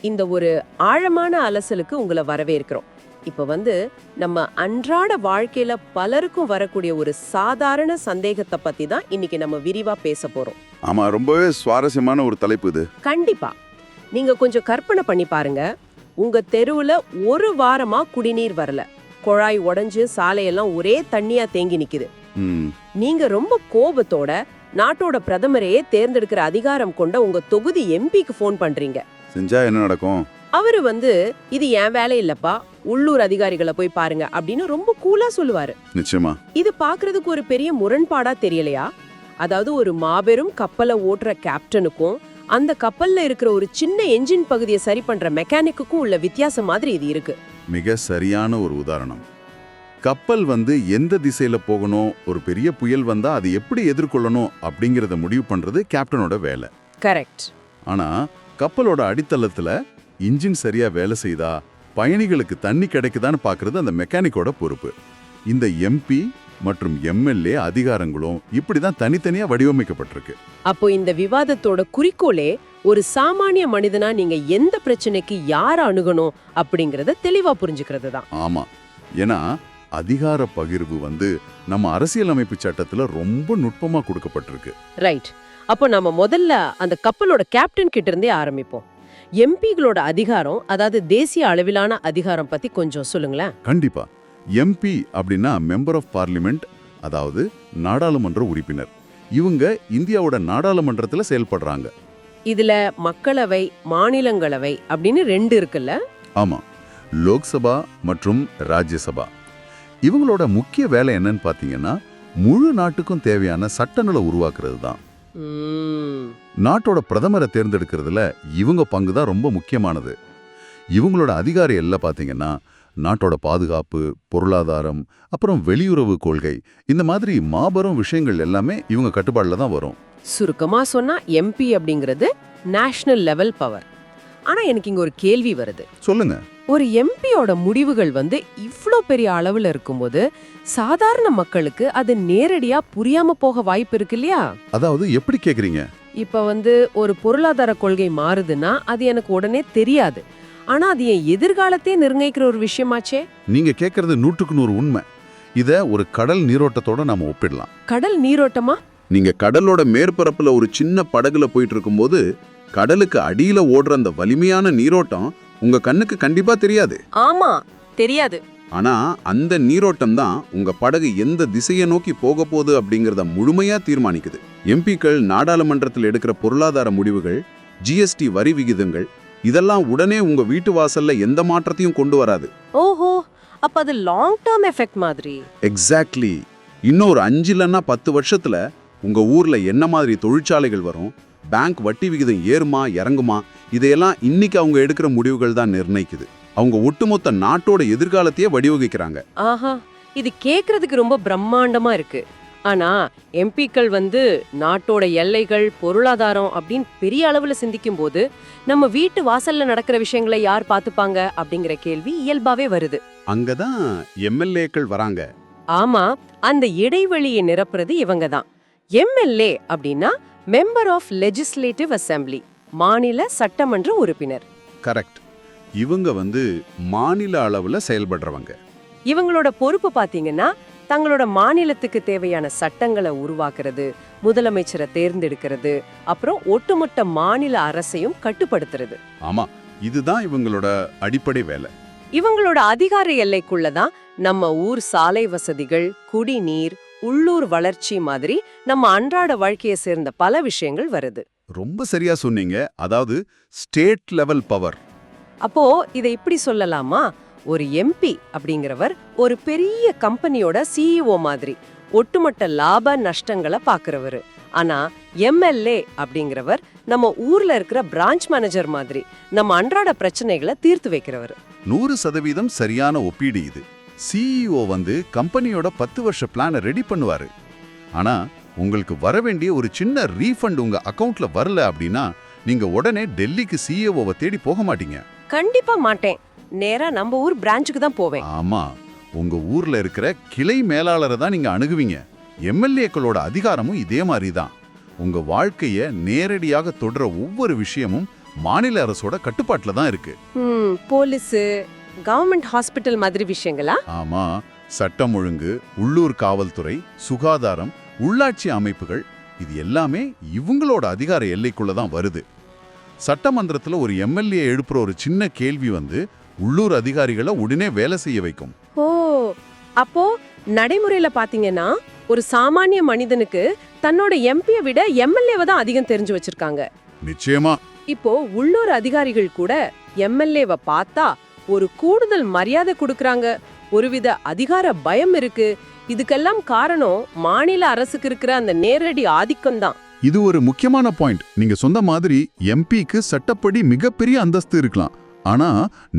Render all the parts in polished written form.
இந்த ஒரு ஆழமான அலசலுக்கு உங்களை வரவேற்கிறோம். இப்ப நம்ம அன்றாட வாழ்க்கையில பலருக்கும் வரக்கூடிய ஒரு சாதாரண சந்தேகத்தை பத்தி தான் இன்னைக்கு நம்ம விரிவா பேச போறோம். ஆமா, ரொம்பவே சுவாரஸ்யமான ஒரு தலைப்பு இது. கண்டிப்பா. நீங்க கொஞ்சம் கற்பனை பண்ணி பாருங்க. உங்க தெருவுல ஒரு வாரமா குடிநீர் வரல, குழாய் உடைஞ்சு சாலையெல்லாம் ஒரே தண்ணியா தேங்கி நிக்குது. நீங்க ரொம்ப கோபத்தோட நாட்டோட பிரதமரையே தேர்ந்தெடுக்கிற அதிகாரம் கொண்ட உங்க தொகுதி எம்பிக்கு போன் பண்றீங்க. செஞ்சா என்ன நடக்கும்? அவரு இது என் வேலை இல்லப்பா, உள்ளூர் அதிகாரிகளை போய் பாருங்க அப்படின்னு ரொம்ப கூலா சொல்லுவாரு. நிச்சயமா. இது பாக்குறதுக்கு ஒரு பெரிய முரண்பாடா தெரியலையா? அதாவது ஒரு மாபெரும் கப்பலை ஓட்டுற கேப்டனுக்கும் அந்த கப்பல்ல இருக்கிற ஒரு சின்ன என்ஜின் பகுதியை சரி பண்ற மெக்கானிக்குக்கும் உள்ள வித்தியாசம் மாதிரி இது இருக்கு. மிக சரியான ஒரு உதாரணம். கப்பல் எந்த திசையில போகணும், ஒரு பெரிய புயல் வந்தா அது எப்படி எதிர்கொள்ளணும் அப்படிங்கறத முடிவு பண்றது கேப்டனோட வேலை. கரெக்ட். ஆனா கப்பலோட அடித்தளத்துல இன்ஜின் சரியா வேலை செய்தா, பயணிகளுக்கு தண்ணி கிடைக்குதான்னு பாக்குறது அந்த மெக்கானிக்கோட பொறுப்பு. இந்த எம்பி மற்றும் எம்எல்ஏ அதிகாரங்களும் இப்படிதான் தனித்தனியா வடிவமைக்கப்பட்டிருக்கு. அப்போ இந்த விவாதத்தோட குறிக்கோளே ஒரு சாமானிய மனிதனா நீங்க எந்த பிரச்சனைக்கு யார அணுகணும் அப்படிங்கறத தெளிவா புரிஞ்சுக்கிறது தான். ஆமா, ஏன்னா அதிகார பகிர்வு நம்ம அரசியலமைப்பு சட்டத்துல ரொம்ப நுட்பமா கொடுக்கப்பட்டிருக்கு. ரைட். அப்போ நம்ம முதல்ல அந்த கப்பலோட கேப்டன் கிட்ட இருந்தே ஆரம்பிப்போம். எம்பிகளோட அதிகாரம், அதாவது தேசிய அளவிலான அதிகாரம் பத்தி கொஞ்சம் சொல்லுங்களேன். கண்டிப்பா. எம்பி அப்படின்னா மெம்பர் ஆஃப் பார்லிமெண்ட், அதாவது நாடாளுமன்ற உறுப்பினர். இவங்க இந்தியாவோட நாடாளுமன்றத்துல செயல்படுறாங்க. இதுல மக்களவை, மாநிலங்களவை அப்படின்னு ரெண்டு இருக்குல்ல? ஆமா, லோக்சபா மற்றும் ராஜ்யசபா. இவங்களோட முக்கிய வேலை என்னன்னு பாத்தீங்கன்னா முழு நாட்டுக்கும் தேவையான சட்டங்களை உருவாக்குறது தான். நாட்டோட பிரதமரை தேர்ந்தெடுக்கிறதுல இவங்க பங்கு தான் ரொம்ப முக்கியமானது. இவங்களோட அதிகாரி எல்லாம் பாத்தீங்கன்னா நாட்டோட பாதுகாப்பு, பொருளாதாரம், அப்புறம் வெளியுறவு கொள்கை, இந்த மாதிரி மாபெரும் விஷயங்கள் எல்லாமே இவங்க கட்டுப்பாடுல தான் வரும். சுருக்கமா சொன்னா எம்பி அப்படிங்கிறது நேஷனல் லெவல் பவர். ஆனா எனக்கு இங்க ஒரு கேள்வி வருது. சொல்லுங்க. ஒரு எம்பியோட முடிவுகள் இவ்ளோ பெரிய அளவுல இருக்கும்போது சாதாரண மக்களுக்கு அது நேரடியா புரியாம போக வாய்ப்பு இருக்கு இல்லையா? அதாவது எப்படி கேக்குறீங்க? இப்ப ஒரு பொருளாதார கொள்கை மாறுதுன்னா அது எனக்கு உடனே தெரியாது. ஆனா அது என் எதிர்காலத்தையே நிர்ணயிக்கிற ஒரு விஷயமாச்சே. நீங்க கேக்குறது 100% உண்மை. இத ஒரு கடல் நீரோட்டத்தோட நாம ஒப்பிடலாம். கடல் நீரோட்டமா? நீங்க கடலோட மேற்பரப்புல ஒரு சின்ன படகுல போயிட்டு இருக்கும்போது கடலுக்கு அடியில ஓடுற அந்த வலிமையான நீரோட்டம் உங்க கண்ணுக்கு கண்டிப்பா தெரியாது. ஆமா, தெரியாது. ஆனா அந்த நீரோட்டம் தான் உங்க படகு எந்த திசையை நோக்கி போக போகுது அப்படிங்கறத முழுமையா தீர்மானிக்குது. எம்பிக்கள் நாடாளுமன்றத்தில் எடுக்கிற பொருளாதார முடிவுகள், ஜிஎஸ்டி வரி விகிதங்கள், இதெல்லாம் உடனே உங்க வீட்டு வாசல்ல எந்த மாற்றத்தையும் கொண்டு வராது. ஓஹோ, அப்ப அது லாங் டர்ம் எஃபெக்ட் மாதிரி. எக்ஸாக்ட்லி. இன்னொரு 5 இல்லைன்னா 10 வருஷத்துல உங்க ஊர்ல என்ன மாதிரி தொழிற்சாலைகள் வரும், பேங்க் வட்டி விகிதம் ஏறுமா இறங்குமா, இதையெல்லாம் இன்னைக்கு அவங்க எடுக்கிற முடிவுகள் தான் நிர்ணயிக்குது. அவங்க ஒட்டுமொத்த நாட்டோட எதிர்காலத்தையே வடிவகிக்கிறாங்க. ஆஹா, இது கேக்குறதுக்கு ரொம்ப பிரம்மாண்டமா இருக்கு. ஆனா எம்பிக்கள் நாட்டோட எல்லைகள், பொருளாதாரம் அப்படின்னு பெரிய அளவுல சிந்திக்கும் போது நம்ம வீட்டு வாசல்ல நடக்கிற விஷயங்களை யார் பாத்துப்பாங்க அப்படிங்கிற கேள்வி இயல்பாவே வருது. அங்கதான் எம்எல்ஏக்கள் வராங்க. ஆமா, அந்த இடைவெளியை நிரப்புறது இவங்க தான். எம்எல்ஏ அப்படின்னா மெம்பர் ஆஃப் லெஜிஸ்லேட்டிவ் அசெம்பிளி, மாநில சட்டமன்ற உறுப்பினர். கரெக்ட். இவங்க மாநில அளவுல செயல்படுறவங்க. இவங்களோட பொறுப்பு பாத்தீங்கன்னா தங்களோட மாநிலத்துக்கு தேவையான சட்டங்களை உருவாக்குறது, முதலமைச்சரை தேர்ந்தெடுக்கிறது, அப்புறம் ஒட்டுமொத்த மாநில அரசையும் கட்டுப்படுத்துறது. ஆமா, இதுதான் இவங்களோட அடிப்படை வேலை. இவங்களோட அதிகார எல்லைக்குள்ளதான் நம்ம ஊர் சாலை வசதிகள், குடிநீர், உள்ளூர் வளர்ச்சி மாதிரி நம்ம அன்றாட வாழ்க்கையை சேர்ந்த பல விஷயங்கள் வருது. ரொம்ப சரியா சொன்னீங்க. அதாவது ஸ்டேட் லெவல் பவர். அப்போ இதை இப்படி சொல்லலாமா? ஒரு எம்பி அப்படிங்கிறவர் ஒரு பெரிய கம்பெனியோட சிஇஓ மாதிரி ஒட்டுமொத்த லாப நஷ்டங்களை பாக்குறவரு. ஆனா எம்எல்ஏ அப்படிங்கிறவர் நம்ம ஊர்ல இருக்கிற பிரான்ச் மேனேஜர் மாதிரி நம்ம அன்றாட பிரச்சனைகளை தீர்த்து வைக்கிறவர். 100% சரியான ஒப்பீடு இது. சிஇஓ கம்பெனியோட 10 வருஷ பிளானை ரெடி பண்ணுவாரு. ஆனா உங்களுக்கு வர வேண்டிய ஒரு சின்ன ரீஃபண்ட் உங்க அக்கவுண்ட்ல வரல அப்படின்னா நீங்க உடனே டெல்லிக்கு சிஇஓவை தேடி போக மாட்டீங்க. கண்டிப்பா மாட்டேன். நேரா நம்ம ஊர் பிரான்ச்சுக்கு தான் போவேன். ஆமா, உங்க ஊர்ல இருக்கிற கிளை மேலாளரை தான் நீங்க அணுகுவீங்க. எம்எல்ஏக்களோட அதிகாரமும் இதே மாதிரி தான். உங்க வாழ்க்கைய நேரடியாக தொடர ஒவ்வொரு விஷயமும் மாநில அரசோட கட்டுப்பாட்டுல தான் இருக்கு. போலீஸ், கவர்மெண்ட் ஹாஸ்பிட்டல் மாதிரி விஷயங்களா? ஆமா, சட்டம் ஒழுங்கு, உள்ளூர் காவல்துறை, சுகாதாரம், உள்ளாட்சி அமைப்புகள் இது எல்லாமே இவங்களோட அதிகார எல்லைக்குள்ள தான் வருது. சட்டமன்றத்துல ஒரு எம்எல்ஏ எழுப்புற ஒரு சின்ன கேள்வி உள்ளூர் அதிகாரிகளை உடனே வேலை செய்ய வைக்கும். ஓ, அப்போ நடைமுறையில பாத்தீங்கன்னா ஒரு சாமானிய மனிதனுக்கு தன்னோட எம்பியை விட எம்எல்ஏவை தான் அதிகம் தெரிஞ்சு வச்சிருக்காங்க. நிச்சயமா. இப்போ உள்ளூர் அதிகாரிகள் கூட எம்எல்ஏவை பார்த்தா ஒரு கூடுதல் மரியாதை கொடுக்கறாங்க, ஒருவித அதிகார பயம் இருக்கு. இதுக்கெல்லாம் காரணம் மாநில அரசுக்கு இருக்கிற அந்த நேரடி ஆதிக்கம் தான். இது ஒரு முக்கியமான பாயிண்ட். நீங்க சொன்ன மாதிரி எம்பிக்கு சட்டப்படி மிகப்பெரிய அந்தஸ்து இருக்கலாம். ஆனா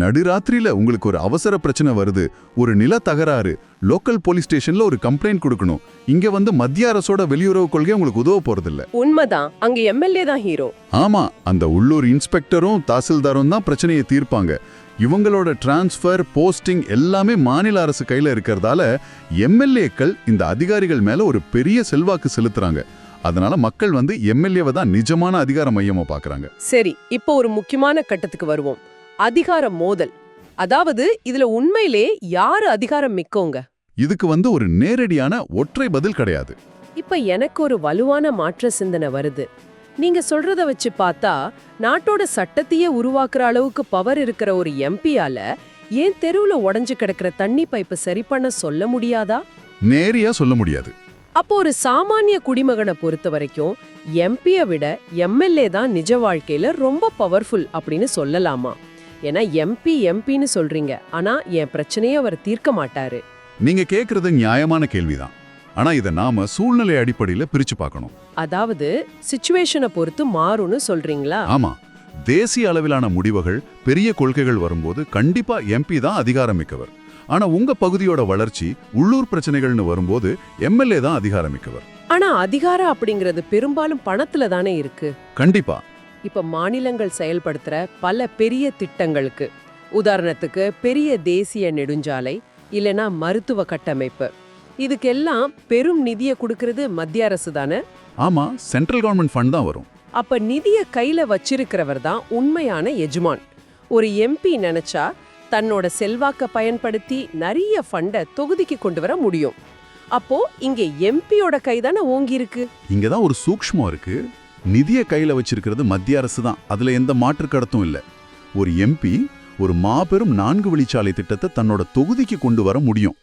நடுராத்திரியில உங்களுக்கு ஒரு அவசர பிரச்சனை வருது, ஒரு நில தகராறு, லோக்கல் போலீஸ் ஸ்டேஷன்ல ஒரு கம்ப்ளைண்ட் கொடுக்கணும். இங்க மத்திய அரசோட வெளியுறவு கொள்கை உங்களுக்கு உதவ போறதில்ல. உண்மைதான், அங்க எம்எல்ஏ தான் ஹீரோ. ஆமா, அந்த உள்ளூர் இன்ஸ்பெக்டரும் தாசில்தாரும் தான் பிரச்சனையை தீர்ப்பாங்க. இவங்களோட டிரான்ஸ்ஃபர், போஸ்டிங் எல்லாமே மாநில அரசு கையில இருக்கிறதால எம்எல்ஏக்கள் இந்த அதிகாரிகள் மேல ஒரு பெரிய செல்வாக்கு செலுத்துறாங்க. அதனால மக்கள் எம்எல்ஏவை தான் நிஜமான அதிகார மையமா பாக்குறாங்க. சரி, இப்போ ஒரு முக்கியமான கட்டத்துக்கு வருவோம். அதிகார மோதல். அதாவது இதுல உண்மையிலே யாரு அதிகாரம் மிக்கவங்க? இதுக்கு ஒரு நேரடியான ஒற்றை பதில் கிடையாது. இப்ப எனக்கு ஒரு வலுவான மாற்ற சிந்தனை வருது. நீங்க சொல்றத வச்சு பார்த்தா நாட்டோட சட்டத்தையே உருவாக்குற அளவுக்கு பவர் இருக்கிற ஒரு எம்பியால ஏன் தெருவுல உடைஞ்சு கிடக்கிற தண்ணி பைப்பு சரி பண்ண சொல்ல முடியாதா? நேரியா சொல்ல முடியாது. அப்போ ஒரு சாமானிய குடிமகனை பொறுத்த வரைக்கும் எம்பியை விட எம்எல்ஏ தான் நிஜ வாழ்க்கையில ரொம்ப பவர்ஃபுல் அப்படின்னு சொல்லலாமா? ஏன்னா எம்பின்னு சொல்றீங்க, ஆனா என் பிரச்சனையை அவர் தீர்க்க மாட்டாரு. நீங்க கேக்குறது நியாயமான கேள்விதான். ஆனா இத நாம சூழ்நிலை அடிப்படையில பிரிச்சு பார்க்கணும். அதாவது சிச்சுவேஷனை பொறுத்து மாறும்னு சொல்றீங்களா? ஆமா, தேசிய அளவிலான முடிவுகள், பெரிய கொள்கைகள் வரும்போது கண்டிப்பா எம்பி தான் அதிகாரமிக்கவர். ஆனா உங்க பகுதியோட வளர்ச்சி, உள்ளூர் பிரச்சனைகள்னு வரும்போது எம்எல்ஏ தான் அதிகாரமிக்கவர். ஆனா அதிகாரம் அப்படிங்கிறது பெரும்பாலும் பணத்துல தானே இருக்கு. கண்டிப்பா. இப்ப மாநிலங்கள் செயல்படுத்துற பல பெரிய திட்டங்களுக்கு, உதாரணத்துக்கு பெரிய தேசிய நெடுஞ்சாலை இல்லனா மருத்துவ கட்டமைப்பு, இதுக்கெல்லாம் பெரும் நிதியை கொடுக்கிறது மத்திய அரசு தானே? ஆமா, சென்ட்ரல் கவர்மெண்ட் ஃபண்ட் தான் வரும். அப்ப நிதியை கையில வச்சிருக்கிறவர் தான் உண்மையான எஜமான். ஒரு எம்பி நினைச்சா தன்னோட செல்வாக்க பயன்படுத்தி நிறைய ஃபண்டை தொகுதிக்கு கொண்டு வர முடியும். அப்போ இங்க எம்பியோட கைதானே ஓங்கி இருக்கு. இங்கதான் ஒரு சூக்ஷ்மம் இருக்கு. நிதியை கையில வச்சிருக்கிறது மத்திய அரசு தான், அதுல எந்த மாற்று கடத்தும் இல்ல. ஒரு எம்பி ஒரு மாபெரும் 4 வழிச்சாலை திட்டத்தை தன்னோட தொகுதிக்கு கொண்டு வர முடியும்.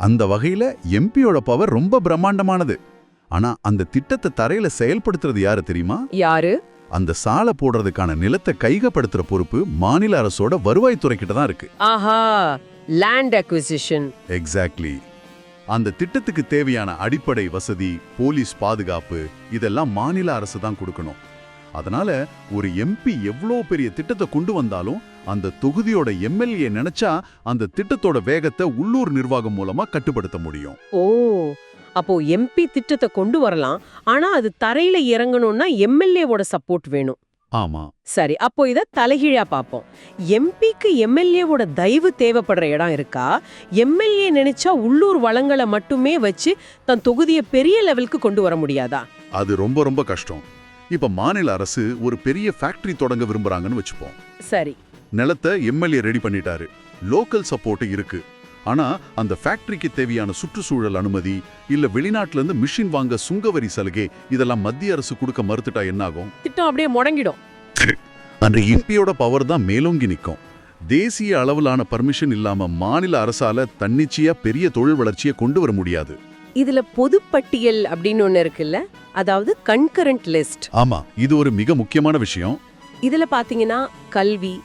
அந்த வகையில எம்பியோட பவர் ரொம்ப பிரம்மாண்டமானது. ஆனா அந்த திட்டத்தை தரையில செயல்படுத்துறது யாரு தெரியுமா? யாரு? அந்த சாலை போடுறதுக்கான நிலத்தை கையகப்படுத்துற பொறுப்பு மாநில அரசோட வருவாய்த்துறை கிட்ட தான் இருக்கு. ஆஹா, லேண்ட் அக்விசிஷன். எக்ஸாக்ட்லி. அந்த திட்டத்துக்கு தேவையான அடிப்படை வசதி, போலீஸ் பாதுகாப்பு இதெல்லாம் மாநில அரசு தான் கொடுக்கணும். அதனால ஒரு எம்பி எவ்வளோ பெரிய திட்டத்தை கொண்டு வந்தாலும் அந்த தொகுதியோட எம்எல்ஏ நினைச்சா அந்த திட்டத்தோட வேகத்தை உள்ளூர் நிர்வாகம் மூலமா கட்டுப்படுத்த முடியும். ஓ, அப்போ எம்பி திட்டத்தை கொண்டு வரலாம், ஆனா அது தரையில இறங்கணும்னா எம்எல்ஏவோட சப்போர்ட் வேணும். ஆமா. சரி, அப்போ இத தலைகீழா பாப்போம். எம்பிக்கு எம்எல்ஏவோட தயவு தேவைப்படுற இடம் இருக்கா? எம்எல்ஏ நினைச்சா உள்ளூர் வளங்களை மட்டுமே வச்சு தன் தொகுதியை பெரிய லெவலுக்கு கொண்டு வர முடியாதா? அது ரொம்ப ரொம்ப கஷ்டம். இப்ப மாநில அரசு ஒரு பெரிய ஃபேக்டரி தொடங்க விரும்புறாங்கன்னு வச்சுப்போம். சரி, நிலத்தை எம்எல்ஏ ரெடி பண்ணிட்டாரு, லோக்கல் சப்போர்ட் இருக்கு. ஆனா அந்த ஃபேக்டரிக்கு தேவையான சுற்றுச்சூழல் அனுமதி இல்ல வெளிநாட்டுல இருந்து மிஷின் வாங்க சுங்கவரி சலுகை இதெல்லாம் மத்திய அரசு கொடுக்க மறுத்துட்டா என்ன ஆகும்? திட்டம் அப்படியே முடங்கிடும். அந்த எம்பியோட பவர் தான் மேலோங்கி நிற்கும். தேசிய அளவிலான பர்மிஷன் இல்லாம மாநில அரசால தன்னிச்சையா பெரிய தொழில் வளர்ச்சியை கொண்டு வர முடியாது. இதுல பொதுப்பட்டியல் அப்படின்னு ஒண்ணு இருக்குல்ல, அதாவது கன்கரண்ட் லிஸ்ட். ஆமா, இது ஒரு மிக முக்கியமான விஷயம். இதுல பாத்தீங்கன்னா கல்வி,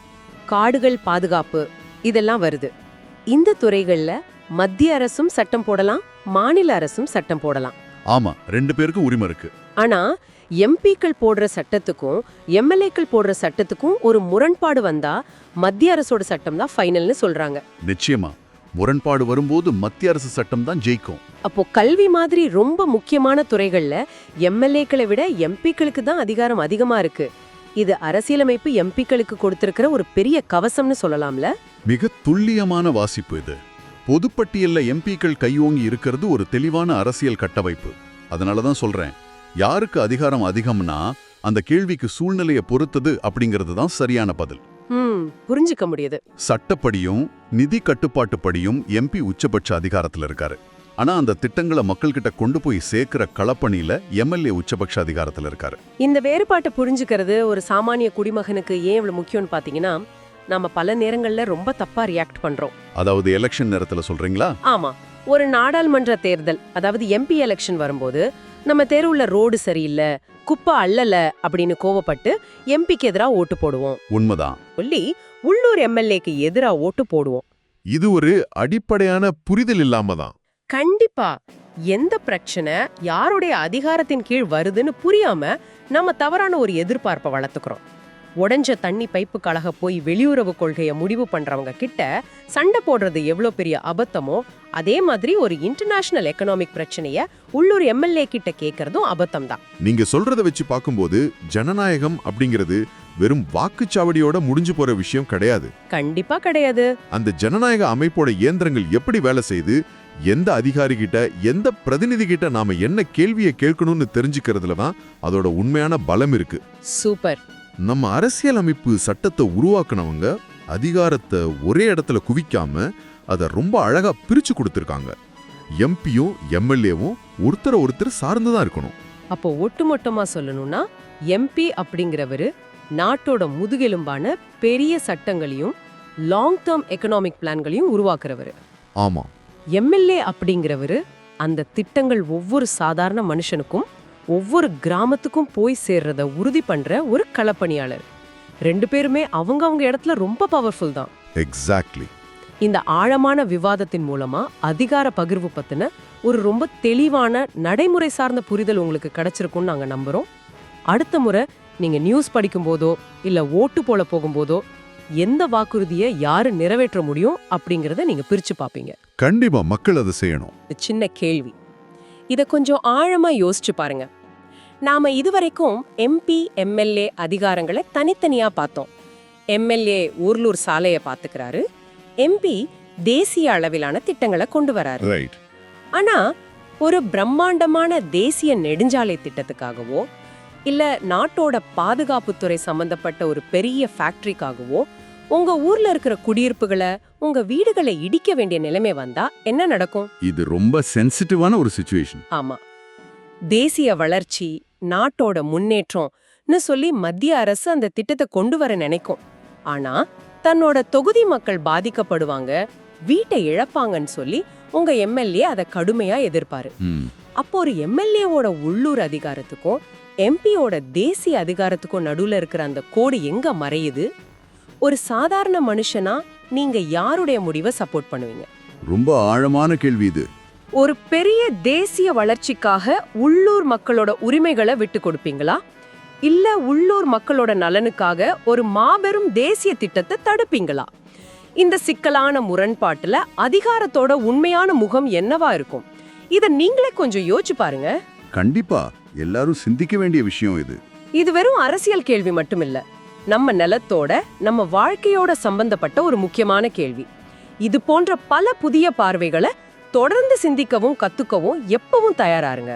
காடுகள் பாதுகாப்பு இதெல்லாம் வருது. இந்த துறைகள்ல மத்திய அரசும் சட்டம் போடலாம், மாநில அரசும் சட்டம் போடலாம். ஆமா, 2 பேருக்கும் உரிமை இருக்கு. ஆனா எம்பிக்கள் போடுற சட்டத்துக்கும் எம்எல்ஏக்கள் போடுற சட்டத்துக்கும் ஒரு முரண்பாடு வந்தா மத்திய அரசோட சட்டம் தான் ஃபைனல்னு சொல்றாங்க. நிச்சயமா, முரண்பாடு வரும்போது மத்திய அரசு சட்டம் தான் ஜெயிக்கும். அப்போ கல்வி மாதிரி ரொம்ப முக்கியமான துறைகள்ல எம்எல்ஏக்களை விட எம்பிக்களுக்கு தான் அதிகாரம் அதிகமா இருக்கு. இது அரசியலமைப்பு எம்பிக்களுக்கு கொடுத்திருக்கிற ஒரு பெரிய கவசம்னு சொல்லலாம்ல. மிக துல்லியமான வாசிப்பு இது. பொதுப்பட்டியல்ல எம்பிக்கள் கையோங்கி இருக்கிறது ஒரு தெளிவான அரசியல் கட்டமைப்பு. அதனாலதான் சொல்றேன், யாருக்கு அதிகாரம் அதிகம்னா அந்த கேள்விக்கு சூழ்நிலையை பொறுத்தது அப்படிங்கிறது தான் சரியான பதில். புரிஞ்சுக்க முடியுது. சட்டப்படியும் நிதி கட்டுப்பாட்டுப்படியும் எம்பி உச்சபட்ச அதிகாரத்துல இருக்காரு. ஆனா அந்த திட்டங்களை மக்கள்கிட்ட கொண்டு போய் சேர்க்கிற களப்பணியில எம்எல்ஏ உச்சபட்ச அதிகாரத்துல இருக்காரு. இந்த வேறுபாட்டை புரிஞ்சுக்கிறது ஒரு சாமானிய குடிமகனுக்கு ஏன் இவ்வளவு முக்கியம்னு பாத்தீங்கன்னா, நாம பல நேரங்கள்ல ரொம்ப தப்பா ரியாக்ட் பண்றோம். அதாவது எலெக்ஷன் நேரத்துல சொல்றீங்களா? ஆமா, ஒரு நாடாளுமன்ற தேர்தல், அதாவது எம்பி எலெக்ஷன் வரும்போது நம்ம தெருவுல ரோடு சரியில்லை, குப்பை அள்ளல அப்படின்னு கோவப்பட்டு எம்பிக்கு எதிரா ஓட்டு போடுவோம். உண்மைதான். சொல்லி உள்ளூர் எம்எல்ஏக்கு எதிரா ஓட்டு போடுவோம். இது ஒரு அடிப்படையான புரிதல் இல்லாம தான். கண்டிப்பா. எந்த பிரச்சனை யாருடைய அதிகாரத்தின் கீழ் வருதுன்னு புரியாம நம்ம தவறான ஒரு எதிர்பார்ப்பை வளர்த்துக்கிறோம். உடைஞ்ச தண்ணி பைப்பு கழக போய் வெளியுறவு கொள்கையை முடிவு பண்றவங்க கிட்ட சண்டை போடுறது எவ்வளோ பெரிய அபத்தமோ, அதே மாதிரி ஒரு இன்டர்நேஷனல் எக்கனாமிக் பிரச்சனைய உள்ளூர் எம்எல்ஏ கிட்ட கேட்கறதும் அபத்தம் தான். நீங்க சொல்றத வச்சு பார்க்கும்போது ஜனநாயகம் அப்படிங்கிறது வெறும் வாக்குச்சாவடியோட முடிஞ்சு போற விஷயம் கிடையாது. கண்டிப்பா கிடையாது. அந்த ஜனநாயக அமைப்போட இயந்திரங்கள் எப்படி வேலை செய்து, எந்த அதிகாரி கிட்ட எந்த பிரதிநிதி கிட்ட நாம என்ன கேள்வியை கேட்கணும்னு தெரிஞ்சுக்கிறதுல தான் அதோட உண்மையான பலம் இருக்கு. சூப்பர். நம்ம அரசியல் அமைப்பு சட்டத்தை உருவாக்குனவங்க அதிகாரத்தை ஒரே இடத்துல குவிக்காம அதை ரொம்ப அழகா பிரிச்சு கொடுத்திருக்காங்க. எம்பியும் எம்எல்ஏவும் ஒருத்தர் சார்ந்துதான் இருக்கணும். அப்போ ஒட்டுமொத்தமா சொல்லணும்னா, எம்பி அப்படிங்கிறவரு நாட்டோட முதுகெலும்பான பெரிய சட்டங்களையும் லாங் டேர்ம் எக்கனாமிக் பிளான்களையும் உருவாக்குறவரு. ஆமா. எம்எல்ஏ அப்படிங்கிறவரு அந்த திட்டங்கள் ஒவ்வொரு சாதாரண மனுஷனுக்கும் ஒவ்வொரு கிராமத்துக்கும் போய் சேர்றத உறுதி பண்ற ஒரு களப்பணியாளர். ரெண்டு பேருமே அவங்க இடத்துல ரொம்ப பவர்ஃபுல் தான். எக்ஸாக்ட்லி. இந்த ஆழமான விவாதத்தின் மூலமா அதிகார பகிர்வு பத்தின ஒரு ரொம்ப தெளிவான நடைமுறை சார்ந்த புரிதல் உங்களுக்கு கிடைச்சிருக்கும்னு நாங்க நம்புறோம். அடுத்த முறை நீங்க நியூஸ் படிக்கும் போதோ இல்ல ஓட்டு போல போகும்போதோ எந்த வாக்குறுதியை யாரு நிறைவேற்ற முடியும் அப்படிங்கறத நீங்க பிரிச்சு பாப்பீங்க. கண்டிப்பா மக்கள் அதை செய்யணும். சின்ன கேள்வி, இத கொஞ்சம் ஆழமா யோசிச்சு பாருங்க. நாம இதுவரைக்கும் எம்பி எம்எல்ஏ அதிகாரங்களை தனித்தனியா பார்த்தோம். எம்எல்ஏ ஊர்லூர் சாலையை பாத்துக்கிறாரு, எம்பி தேசிய அளவிலான திட்டங்களை கொண்டு வராரு. ரைட். ஆனா ஒரு பிரம்மாண்டமான தேசிய நெடுஞ்சாலை திட்டத்துக்காகவோ இல்ல நாட்டோட பாதுகாப்புத்துறை சம்பந்தப்பட்ட ஒரு பெரிய ஃபேக்டரிக்காகவோ உங்க ஊர்ல இருக்கிற குடியிருப்புகளை உங்க வீடுகளை இடிக்க வேண்டிய நிலைமை வந்தா என்ன நடக்கும்? இது ரொம்ப சென்சிட்டிவான ஒரு சிச்சுவேஷன். ஆமா. தேசிய வளர்ச்சி, நாட்டோட முன்னேற்றம்னு சொல்லி மத்திய அரசு அந்த திட்டத்தை கொண்டு வர நினைக்கும். ஆனா தன்னோட தொகுதி மக்கள் பாதிக்கப்படுவாங்க, வீட்டை இழப்பாங்கன்னு சொல்லி உங்க எம்எல்ஏ அதை கடுமையா எதிர்ப்பாரு. அப்போ ஒரு எம்எல்ஏவோட உள்ளூர் அதிகாரத்துக்கும் எம்பியோட தேசிய அதிகாரத்துக்கும் நடுவுல இருக்கிற அந்த கோடு எங்க மறையுது? ஒரு சாதாரண மனுஷனா நீங்க யாருடைய முடிவை சப்போர்ட் பண்ணுவீங்க? ரொம்ப ஆழமான கேள்வி இது. ஒரு பெரிய தேசிய வளர்ச்சிக்காக உள்ளூர் மக்களோட உரிமைகளை விட்டு கொடுப்பீங்களா, இல்ல உள்ளூர் மக்களோட நலனுக்காக ஒரு மாபெரும் தேசிய திட்டத்தை தடுப்பீங்களா? இந்த சிக்கலான முரண்பாட்டுல அதிகாரத்தோட உண்மையான முகம் என்னவா இருக்கும்? இத நீங்களே கொஞ்சம் யோசிச்சு பாருங்க. கண்டிப்பா எல்லாரும் சிந்திக்க வேண்டிய விஷயம் இது. இது வெறும் அரசியல் கேள்வி மட்டுமில்ல, நம்ம நிலத்தோட நம்ம வாழ்க்கையோட சம்பந்தப்பட்ட ஒரு முக்கியமான கேள்வி. இது போன்ற பல புதிய பார்வைகளை தொடர்ந்து சிந்திக்கவும் கத்துக்கவும் எப்பவும் தயாராருங்க.